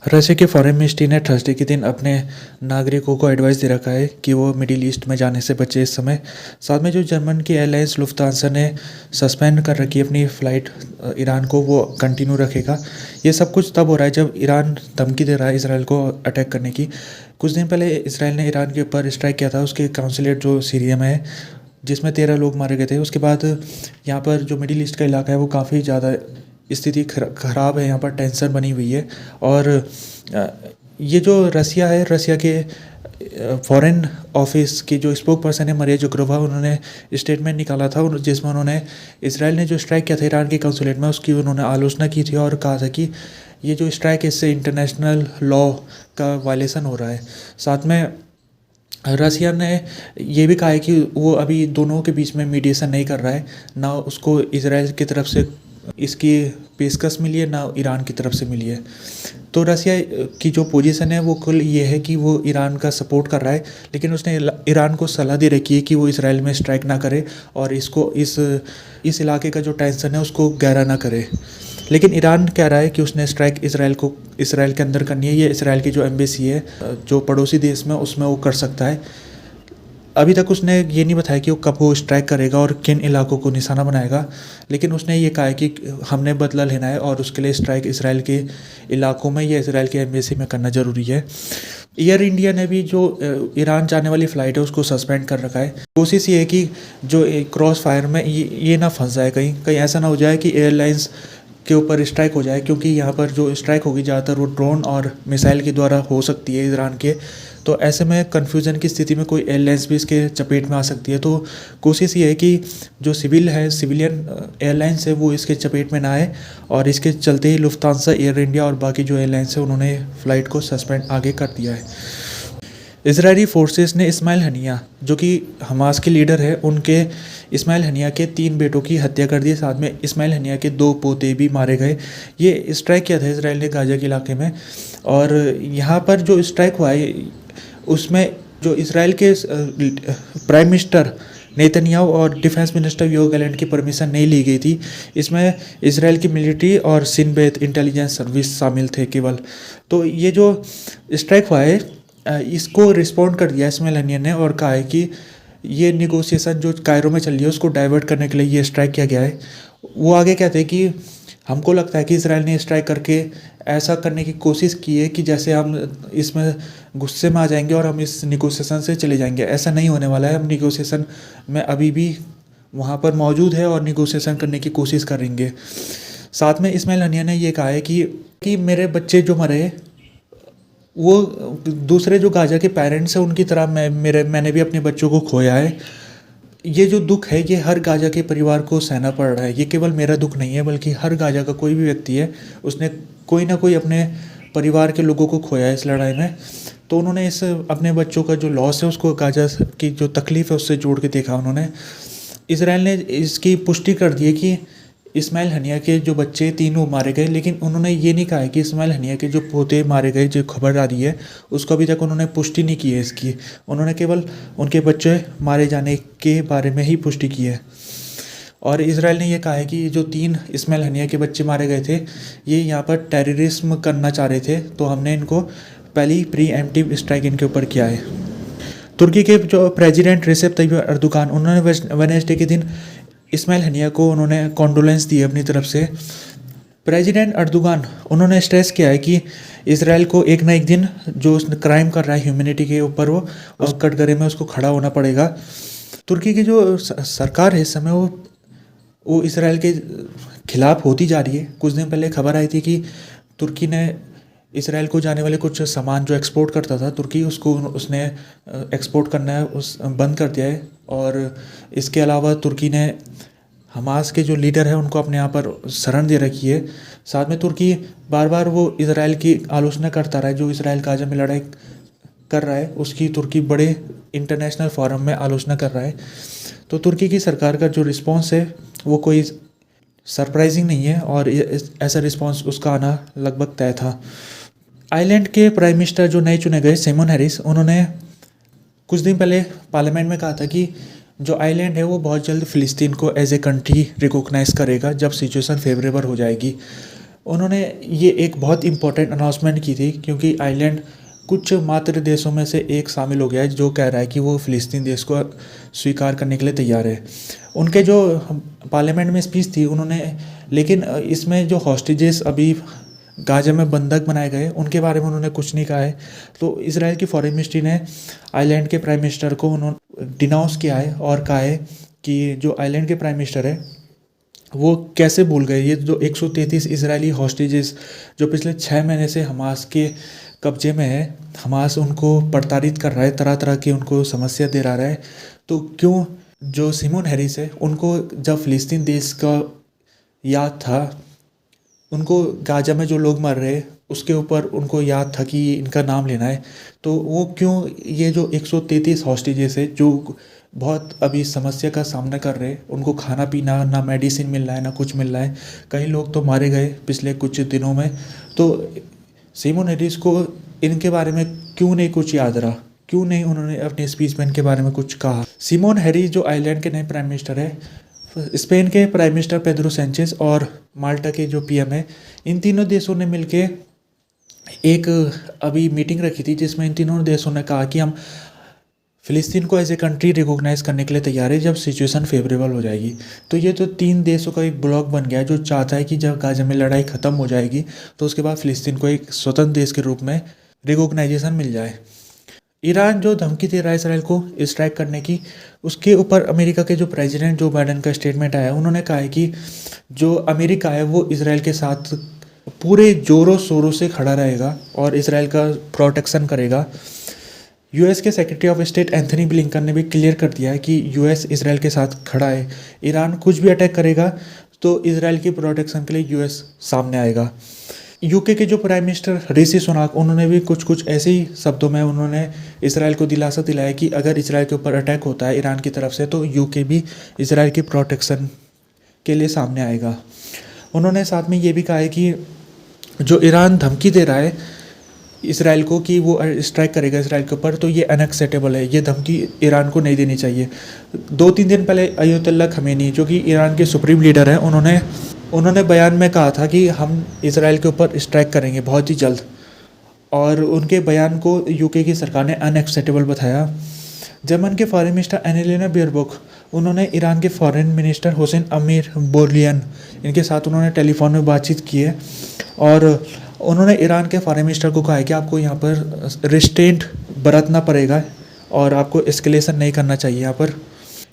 Russia के foreign ministry ने Thursday के दिन अपने नागरिकों को एडवाइस दे रखा है कि वो मिडिल ईस्ट में जाने से बचे इस समय। साथ में जो जर्मन की एयरलाइंस लुफ्तांसा ने सस्पेंड कर रखी है अपनी फ़्लाइट ईरान को, वो कंटिन्यू रखेगा। ये सब कुछ तब हो रहा है जब ईरान धमकी दे रहा है इसराइल को अटैक करने की। कुछ दिन पहले इसराइल ने ईरान के ऊपर स्ट्राइक किया था, उसके काउंसलेट जो सीरिया में है, जिसमें 13 लोग मारे गए थे। उसके बाद यहाँ पर जो मिडिल ईस्ट का इलाका है वो काफ़ी ज़्यादा स्थिति खराब है, यहाँ पर टेंशन बनी हुई है। और ये जो रसिया है, रसिया के फॉरेन ऑफिस की जो स्पोक पर्सन है मरिया जुगरोवा, उन्होंने स्टेटमेंट निकाला था जिसमें उन्होंने इसराइल ने जो स्ट्राइक किया था ईरान के कंसुलेट में, उसकी उन्होंने आलोचना की थी और कहा था कि ये जो स्ट्राइक है इससे इंटरनेशनल लॉ का वायलेशन हो रहा है। साथ में रसिया ने ये भी कहा है कि वो अभी दोनों के बीच में मीडिएशन नहीं कर रहा है, ना उसको इसराइल की तरफ से इसकी पेशकश मिली है, ना ईरान की तरफ से मिली है। तो रसिया की जो पोजीशन है वो कुल ये है कि वो ईरान का सपोर्ट कर रहा है, लेकिन उसने ईरान को सलाह दे रखी है कि वो इसराइल में स्ट्राइक ना करे और इसको इस इलाके का जो टेंशन है उसको गहरा ना करे। लेकिन ईरान कह रहा है कि उसने स्ट्राइक इसराइल के अंदर करनी है, ये इसराइल की जो एम्बेसी है जो पड़ोसी देश में, उसमें वो कर सकता है। अभी तक उसने ये नहीं बताया कि वो कब वो स्ट्राइक करेगा और किन इलाकों को निशाना बनाएगा, लेकिन उसने ये कहा है कि हमने बदला लेना है और उसके लिए स्ट्राइक इसराइल के इलाकों में या इसराइल के एम्बेसी में करना ज़रूरी है। एयर इंडिया ने भी जो ईरान जाने वाली फ़्लाइट है उसको सस्पेंड कर रखा है। कोशिश ये है कि जो क्रॉस फायर में ये ना फंस जाए, कहीं कहीं ऐसा ना हो जाए कि एयरलाइंस के ऊपर स्ट्राइक हो जाए, क्योंकि यहाँ पर जो स्ट्राइक होगी ज़्यादातर वो ड्रोन और मिसाइल के द्वारा हो सकती है ईरान के। तो ऐसे में कन्फ्यूज़न की स्थिति में कोई एयरलाइंस भी इसके चपेट में आ सकती है। तो कोशिश ये है कि जो सिविलियन एयरलाइंस है वो इसके चपेट में ना आए, और इसके चलते ही लुफ्तांसा, एयर इंडिया और बाकी जो एयरलाइंस है उन्होंने फ़्लाइट को सस्पेंड आगे कर दिया है। इजरायली फोर्सेस ने इस्माइल हनिया, जो कि हमास के लीडर है, उनके इस्माइल हनिया के 3 बेटों की हत्या कर दी। साथ में इस्माइल हनिया के 2 पोते भी मारे गए। ये स्ट्राइक किया था इसराइल ने गाजा के इलाके में, और यहाँ पर जो स्ट्राइक हुआ है उसमें जो इसराइल के प्राइम मिनिस्टर नेतन्याहू और डिफेंस मिनिस्टर योव गैलेंट की परमिशन नहीं ली गई थी। इसमें इसराइल की मिलिट्री और सिन बेत इंटेलिजेंस सर्विस शामिल थे केवल। तो ये जो स्ट्राइक हुआ है इसको रिस्पॉन्ड कर दिया इस्माइल हनिया ने और कहा है कि ये निगोशिएशन जो कायरो में चल रही है उसको डाइवर्ट करने के लिए ये स्ट्राइक किया गया है। वो आगे कहते हैं कि हमको लगता है कि इसराइल ने स्ट्राइक करके ऐसा करने की कोशिश की है कि जैसे हम इसमें गुस्से में आ जाएंगे और हम इस निगोशिएशन से चले जाएंगे। ऐसा नहीं होने वाला है। हम निगोशिएशन में अभी भी वहाँ पर मौजूद है और निगोशिएशन करने की कोशिश करेंगे। साथ में इस्माइल हनिया ने ये कहा है कि मेरे बच्चे जो मरे वो दूसरे जो गाजा के पेरेंट्स हैं उनकी तरह मैंने भी अपने बच्चों को खोया है। ये जो दुख है ये हर गाजा के परिवार को सहना पड़ रहा है। ये केवल मेरा दुख नहीं है, बल्कि हर गाजा का कोई भी व्यक्ति है, उसने कोई ना कोई अपने परिवार के लोगों को खोया है इस लड़ाई में। तो उन्होंने इस अपने बच्चों का जो लॉस है उसको गाजा की जो तकलीफ़ है उससे जोड़ के देखा उन्होंने। इसराइल ने इसकी पुष्टि कर दी है कि इस्माइल हनिया के जो बच्चे 3 वो मारे गए, लेकिन उन्होंने ये नहीं कहा है कि इस्माइल हनिया के जो पोते मारे गए, जो खबर आ रही है उसको अभी तक उन्होंने पुष्टि नहीं की है इसकी। उन्होंने केवल उनके बच्चे मारे जाने के बारे में ही पुष्टि की है। और इसराइल ने यह कहा है कि जो 3 इस्माइल हनिया के बच्चे मारे गए थे ये यहाँ पर टेररिज्म करना चाह रहे थे, तो हमने इनको पहली प्रीएम्प्टिव स्ट्राइक इनके ऊपर किया है। तुर्की के जो प्रेसिडेंट रिसेप तैयब एर्दोगान, उन्होंने वेडनेसडे के दिन इस्माइल हनिया को उन्होंने कॉन्डोलेंस दी अपनी तरफ से। प्रेसिडेंट एर्दोगान उन्होंने स्ट्रेस किया है कि इसराइल को एक ना एक दिन जो क्राइम कर रहा है ह्यूमैनिटी के ऊपर वो उस कटघरे में उसको खड़ा होना पड़ेगा। तुर्की की जो सरकार है इस समय वो इसराइल के खिलाफ होती जा रही है। कुछ दिन पहले खबर आई थी कि तुर्की ने इसराइल को जाने वाले कुछ सामान जो एक्सपोर्ट करता था तुर्की, उसको उसने एक्सपोर्ट करना है बंद कर दिया है। और इसके अलावा तुर्की ने हमास के जो लीडर है उनको अपने यहाँ पर शरण दे रखी है। साथ में तुर्की बार बार वो इसराइल की आलोचना करता रहा है, जो इसराइल गाजा में लड़ाई कर रहा है उसकी तुर्की बड़े इंटरनेशनल फोरम में आलोचना कर रहा है। तो तुर्की की सरकार का जो रिस्पॉन्स है वो कोई सरप्राइजिंग नहीं है, और ऐसा रिस्पॉन्स उसका आना लगभग तय था। आयरलैंड के प्राइम मिनिस्टर जो नए चुने गए सिमोन हैरिस, उन्होंने कुछ दिन पहले पार्लियामेंट में कहा था कि जो आयरलैंड है वो बहुत जल्द फ़िलिस्तीन को एज ए कंट्री रिकॉग्नाइज़ करेगा जब सिचुएशन फेवरेबल हो जाएगी। उन्होंने ये एक बहुत इम्पोर्टेंट अनाउंसमेंट की थी, क्योंकि आयरलैंड कुछ मात्र देशों में से एक शामिल हो गया है जो कह रहा है कि वो फ़िलिस्तीन देश को स्वीकार करने के लिए तैयार है। उनके जो पार्लियामेंट में स्पीच थी उन्होंने, लेकिन इसमें जो हॉस्टेजेस अभी गाजा में बंधक बनाए गए उनके बारे में उन्होंने कुछ नहीं कहा है। तो इसराइल की फॉरेन मिनिस्ट्री ने आयरलैंड के प्राइम मिनिस्टर को उन्होंने डिनाउंस किया है और कहा है कि जो आयरलैंड के प्राइम मिनिस्टर है वो कैसे भूल गए ये जो 133 इजरायली हॉस्टेजेस जो पिछले 6 महीने से हमास के कब्जे में है। हमास उनको प्रताड़ित कर रहा है, तरह तरह की उनको समस्या दे रहा है। तो क्यों जो सिमोन हैरिस है उनको जब फ़िलिस्तीन देश का याद था, उनको गाजा में जो लोग मर रहे उसके ऊपर उनको याद था कि इनका नाम लेना है, तो वो क्यों ये जो 133 हॉस्टेजेस है जो बहुत अभी समस्या का सामना कर रहे हैं, उनको खाना पीना ना मेडिसिन मिल रहा है ना कुछ मिल रहा है, कई लोग तो मारे गए पिछले कुछ दिनों में। तो सिमोन हैरिस को इनके बारे में क्यों नहीं कुछ याद रहा, क्यों नहीं उन्होंने अपने स्पीच में इनके बारे में कुछ कहा। सिमोन हैरिस जो आयरलैंड के नए प्राइम मिनिस्टर है, स्पेन के प्राइम मिनिस्टर पेड्रो सैंचेज और माल्टा के जो पीएम है, इन तीनों देशों ने मिलके एक अभी मीटिंग रखी थी जिसमें इन तीनों देशों ने कहा कि हम फ़िलिस्तीन को एज ए कंट्री रिकॉग्नाइज़ करने के लिए तैयार है जब सिचुएशन फेवरेबल हो जाएगी। तो ये तो 3 देशों का एक ब्लॉक बन गया है जो चाहता है कि जब गाजा में लड़ाई ख़त्म हो जाएगी तो उसके बाद फ़िलिस्तीन को एक स्वतंत्र देश के रूप में रिकॉग्नाइजेशन मिल जाए। ईरान जो धमकी दे रहा है इसराइल को स्ट्राइक करने की, उसके ऊपर अमेरिका के जो प्रेसिडेंट जो बाइडन का स्टेटमेंट आया, उन्होंने कहा है कि जो अमेरिका है वो इसराइल के साथ पूरे ज़ोरों शोरों से खड़ा रहेगा और इसराइल का प्रोटेक्शन करेगा। यूएस के secretary of state Anthony Blinken ने भी क्लियर कर दिया है कि यूएस इसराइल के साथ खड़ा है। ईरान कुछ भी अटैक करेगा तो इसराइल की प्रोटेक्शन के लिए यूएस सामने आएगा। यूके के जो प्राइम मिनिस्टर ऋषि सुनाक, उन्होंने भी कुछ ऐसे ही शब्दों में उन्होंने इसराइल को दिलासा दिलाया कि अगर इसराइल के ऊपर अटैक होता है ईरान की तरफ से तो यूके भी इसराइल की प्रोटेक्शन के लिए सामने आएगा। उन्होंने साथ में ये भी कहा है कि जो ईरान धमकी दे रहा है इसराइल को कि वो स्ट्राइक करेगा इसराइल के ऊपर, तो ये अनएक्सेप्टेबल है, ये धमकी ईरान को नहीं देनी चाहिए। 2-3 दिन पहले अयतुल्ला खमेनी जो कि ईरान के सुप्रीम लीडर हैं, उन्होंने बयान में कहा था कि हम इसराइल के ऊपर स्ट्राइक करेंगे बहुत ही जल्द, और उनके बयान को यूके की सरकार ने अनएक्सेप्टेबल बताया। जर्मन के फॉरेन मिनिस्टर एनेलिना बेयरबॉक, उन्होंने ईरान के फॉरेन मिनिस्टर हुसैन अमीर बोरलियन, इनके साथ उन्होंने टेलीफोन में बातचीत की है और उन्होंने ईरान के फॉरेन मिनिस्टर को कहा है कि आपको यहाँ पर रिस्ट्रेंट बरतना पड़ेगा और आपको एस्केलेशन नहीं करना चाहिए यहाँ पर।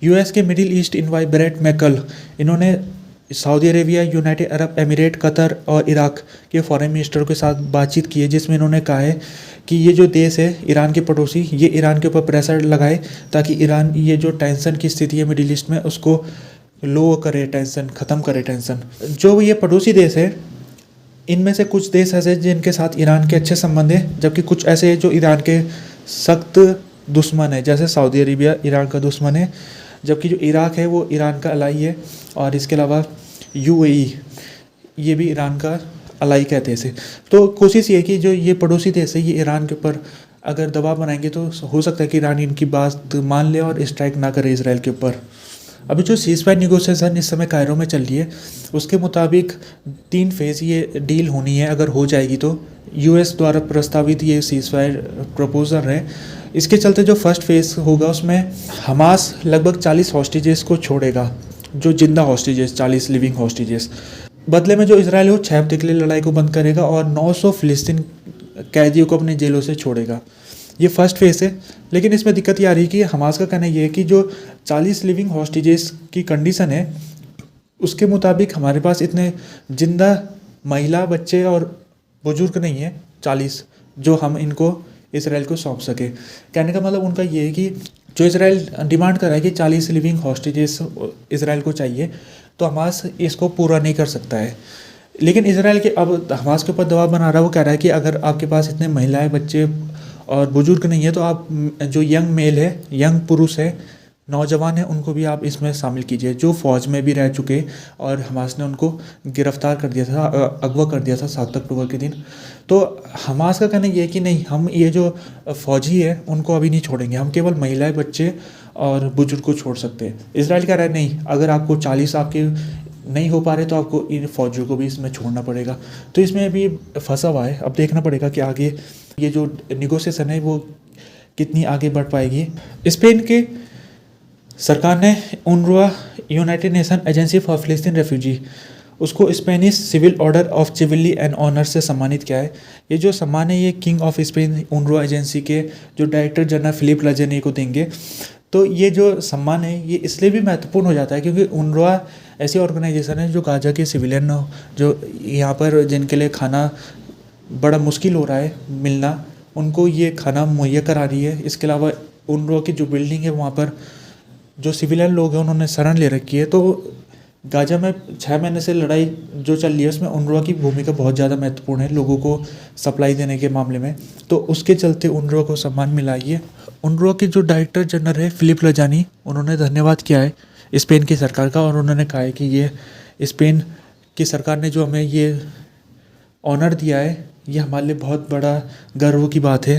यूएस के मिडिल ईस्ट इनवाई ब्रेट मैकल, इन्होंने Saudi Arabia, United Arab emirate, Qatar और इराक के फॉरेन मिनिस्टरों के साथ बातचीत की है, जिसमें इन्होंने कहा है कि ये जो देश है ईरान के पड़ोसी, ये ईरान के ऊपर प्रेशर लगाए ताकि ईरान ये जो टेंशन की स्थिति है मिडिल ईस्ट में उसको लो करे, टेंशन ख़त्म करे। टेंशन जो ये पड़ोसी देश है, इनमें से कुछ देश ऐसे जिनके साथ ईरान के अच्छे संबंध हैं, जबकि कुछ ऐसे हैं जो ईरान के सख्त दुश्मन है, जैसे सऊदी अरेबिया ईरान का दुश्मन है, जबकि जो इराक है वो ईरान का अलाई है, और इसके अलावा यूएई ये भी ईरान का अलाई कहते हैं इसे। तो कोशिश ये है कि जो ये पड़ोसी देश है ये ईरान के ऊपर अगर दबाव बनाएंगे तो हो सकता है कि ईरान इनकी बात मान ले और स्ट्राइक ना करे इसराइल के ऊपर। अभी जो सीज़फायर निगोशिएशन इस समय कायरो में चल रही है, उसके मुताबिक 3 फेज़ ये डील होनी है। अगर हो जाएगी तो यूएस द्वारा प्रस्तावित ये सीज़फायर प्रपोजल है। इसके चलते जो फर्स्ट फेज़ होगा उसमें हमास लगभग 40 हॉस्टेजेस को छोड़ेगा, जो जिंदा हॉस्टेजेस, 40 लिविंग हॉस्टेजेस। बदले में जो इजराइल है वो 6 हफ्ते के लिए लड़ाई को बंद करेगा और 900 फ़िलिस्तीन कैदियों को अपने जेलों से छोड़ेगा। ये फर्स्ट फेज़ है, लेकिन इसमें दिक्कत ये आ रही है कि हमास का कहना ये है कि जो 40 लिविंग हॉस्टेजेस की कंडीशन है उसके मुताबिक हमारे पास इतने जिंदा महिला, बच्चे और बुजुर्ग नहीं है 40 जो हम इनको इसराइल को सौंप सके। कहने का मतलब उनका ये है कि जो इसराइल डिमांड कर रहा है कि 40 लिविंग हॉस्टेजेस इसराइल को चाहिए, तो हमास इसको पूरा नहीं कर सकता है। लेकिन इसराइल के अब हमास के ऊपर दबाव बना रहा है, वो कह रहा है कि अगर आपके पास इतने महिलाएं, बच्चे और बुजुर्ग नहीं है तो आप जो यंग मेल है, यंग पुरुष है, नौजवान है, उनको भी आप इसमें शामिल कीजिए, जो फ़ौज में भी रह चुके, और हमास ने उनको गिरफ्तार कर दिया था, अगवा कर दिया था 7 अक्टूबर के दिन। तो हमास का कहना ये है कि नहीं, हम ये जो फ़ौजी है उनको अभी नहीं छोड़ेंगे, हम केवल महिलाएं, बच्चे और बुजुर्ग को छोड़ सकते हैं। इसराइल कह रहा है नहीं, अगर आपको 40 आपके नहीं हो पा रहे तो आपको इन फौजियों को भी इसमें छोड़ना पड़ेगा। तो इसमें अभी फंसा हुआ है, अब देखना पड़ेगा कि आगे ये जो निगोशिएशन है वो कितनी आगे बढ़ पाएगी। स्पेन के सरकार ने UNRWA, united nation agency for फिलिस्तीन रेफ्यूजी, उसको स्पेनिश सिविल ऑर्डर ऑफ चिविली एंड ऑनर से सम्मानित किया है। ये जो सम्मान है ये king of Spain UNRWA agency के जो डायरेक्टर जनरल फिलिप लाज़ानी को देंगे। तो ये जो सम्मान है ये इसलिए भी महत्वपूर्ण हो जाता है क्योंकि UNRWA ऐसी ऑर्गेनाइजेशन है जो गाजा के सिविलियन जो यहाँ पर जिनके लिए खाना बड़ा मुश्किल हो रहा है मिलना, उनको ये खाना मुहैया करा रही है। इसके अलावा UNRWA की जो बिल्डिंग है वहाँ पर जो सिविलियन लोग हैं उन्होंने शरण ले रखी है। तो गाजा में 6 महीने से लड़ाई जो चल रही है उसमें UNRWA की भूमिका बहुत ज़्यादा महत्वपूर्ण है लोगों को सप्लाई देने के मामले में। तो उसके चलते UNRWA को सम्मान मिला। ये UNRWA के जो डायरेक्टर जनरल है फिलिप लाज़ानी, उन्होंने धन्यवाद किया है स्पेन की सरकार का और उन्होंने कहा है कि ये स्पेन की सरकार ने जो हमें ये ऑनर दिया है ये हमारे लिए बहुत बड़ा गर्व की बात है।